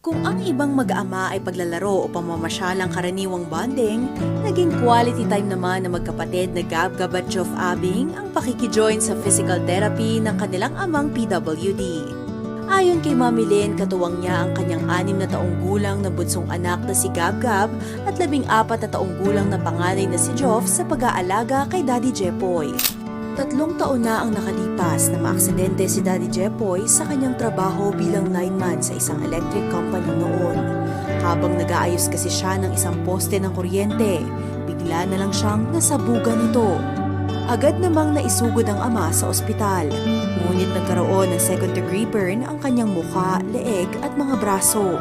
Kung ang ibang mag-ama ay paglalaro o pamamasyal ang karaniwang bonding, naging quality time naman ng magkapatid na Gab-Gab at Joff Abing ang pakikijoin sa physical therapy ng kanilang amang PWD. Ayon kay Mami Lynn, katuwang niya ang kanyang 6 na taong gulang na bunsong anak na si Gab-Gab at 14 na taong gulang na panganay na si Joff sa pag-aalaga kay Daddy Jepoy. 3 taon na ang nakalipas na maaksidente si Daddy Jepoy sa kanyang trabaho bilang lineman sa isang electric company noon. Habang nag-aayos kasi siya ng isang poste ng kuryente, bigla na lang siyang nasabugan nito. Agad namang naisugod ang ama sa ospital, ngunit nagkaroon ng second-degree burn ang kanyang mukha, leeg at mga braso.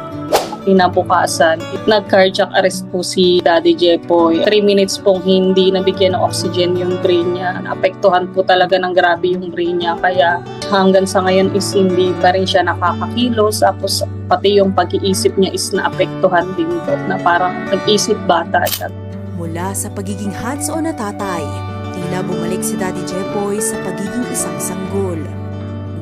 Kinabukasan, nag-cardiac arrest po si Daddy Jepoy. 3 minutes pong hindi nabigyan ng oxygen yung brain niya. Naapektuhan po talaga ng grabe yung brain niya. Kaya hanggang sa ngayon is hindi pa rin siya nakakakilos. Tapos pati yung pag-iisip niya is naapektuhan din po. Na parang nag-isip bata siya. Mula sa pagiging hands-on na tatay, tila bumalik si Daddy Jepoy sa pagiging isang sanggol.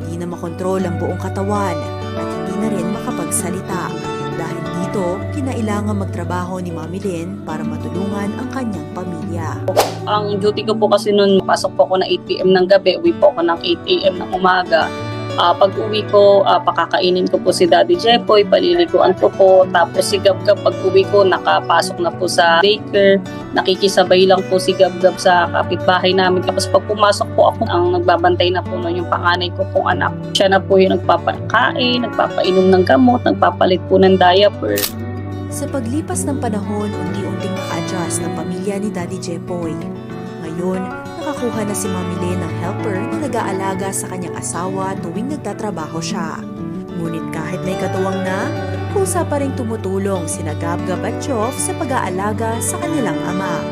Hindi na makontrol ang buong katawan at hindi na rin makapagsalita. Dahil dito, kinailangan magtrabaho ni Mami Lynn para matulungan ang kanyang pamilya. Ang duty ko po kasi noon, pasok po ako ng 8 p.m. ng gabi, uwi po ako ng 8 a.m. ng umaga. Pag uwi ko, pakakainin ko po si Daddy Jepoy, paliliguan ko po. Tapos si Gab-Gab pag uwi ko, nakapasok na po sa daycare. Nakikisabay lang po si Gab-Gab sa kapitbahay namin. Tapos pag pumasok po ako, ang nagbabantay na po noon yung panganay ko pong anak. Siya na po yung nagpapakain, nagpapainom ng gamot, nagpapalit po ng diaper. Sa paglipas ng panahon, unti-unting naka-adjust ng pamilya ni Daddy Jepoy. Ngayon, nakakuha na si Mami Lynn ng helper na nag-aalaga sa kanyang asawa tuwing nagtatrabaho siya. Ngunit kahit may katuwang na, kusa pa rin tumutulong sina Gab-Gab at Joff sa pag-aalaga sa kanilang ama.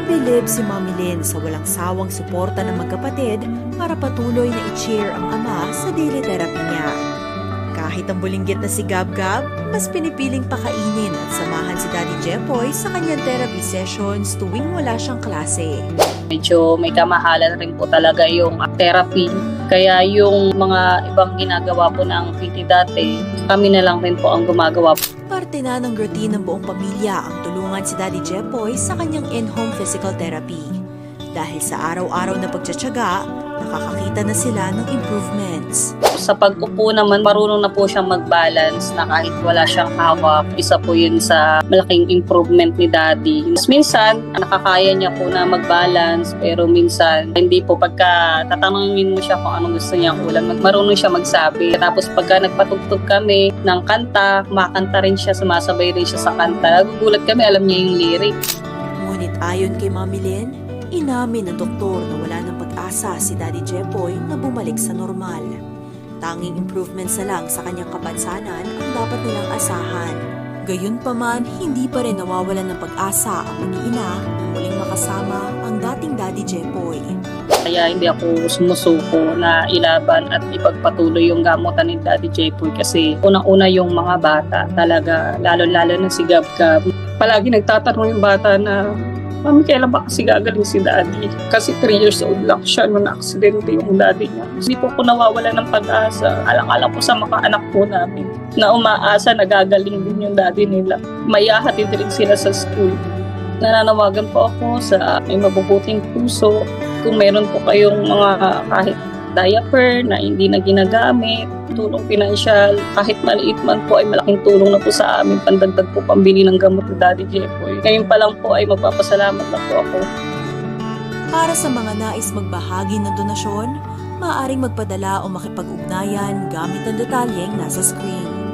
Bilib si Mami Lynn sa walang sawang suporta ng magkapatid para patuloy na i-cheer ang ama sa daily therapy niya. Kahit ang bulinggit na si Gab-Gab, mas pinipiling pakainin at samahan si Daddy Jepoy sa kanyang therapy sessions tuwing wala siyang klase. Medyo may kamahalan rin po talaga yung therapy. Kaya yung mga ibang ginagawa po ng PT dati, kami na lang rin po ang gumagawa. Parte na ng routine ng buong pamilya ang tulungan si Daddy Jepoy sa kanyang in-home physical therapy. Dahil sa araw-araw na pagtsatsaga, nakakakita na sila ng improvements. Sa pag-upo naman, marunong na po siyang mag-balance na kahit wala siyang hawak. Isa po yun sa malaking improvement ni Daddy. Minsan, nakakaya niya po na mag-balance, pero minsan, hindi po. Pagka tatanungin mo siya kung anong gusto niyang ulam, marunong siya magsabi. Tapos pagka nagpatugtog kami ng kanta, kumakanta rin siya, sumasabay rin siya sa kanta. Nagugulat kami, alam niya yung lyric. Ngunit ayon kay Mami Lynn, inamin ng doktor na wala ng pag-asa si Daddy Jepoy na bumalik sa normal. Tanging improvements na lang sa kanyang kapansanan ang dapat nilang asahan. Gayunpaman, hindi pa rin nawawalan ng pag-asa ang mag-iina na muling makasama ang dating Daddy Jepoy. Kaya hindi ako sumusuko na ilaban at ipagpatuloy yung gamutan ni Daddy Jepoy kasi unang-una yung mga bata talaga, lalo-lalo na si Gab-Gab. Palagi nagtatanong yung bata na, Mami, kailan ba kasi gagaling si Daddy? Kasi 3 years old lang siya nung na-aksidente yung daddy niya. Hindi po ko nawawala ng pag-asa. Alang-alang po sa mga anak po namin na umaasa na gagaling din yung daddy nila. Mayahatid rin sila sa school. Nananawagan po ako sa may mabubuting puso. Kung meron po kayong mga kahit diaper na hindi na ginagamit, tulong pinansyal, kahit maliit man po ay malaking tulong na po sa amin, pandagdag po pambili ng gamot ni Daddy Jepoy. Ngayon pa lang po ay magpapasalamat na po ako. Para sa mga nais magbahagi ng donasyon, maaaring magpadala o makipag-ugnayan gamit ang detalyeng nasa screen.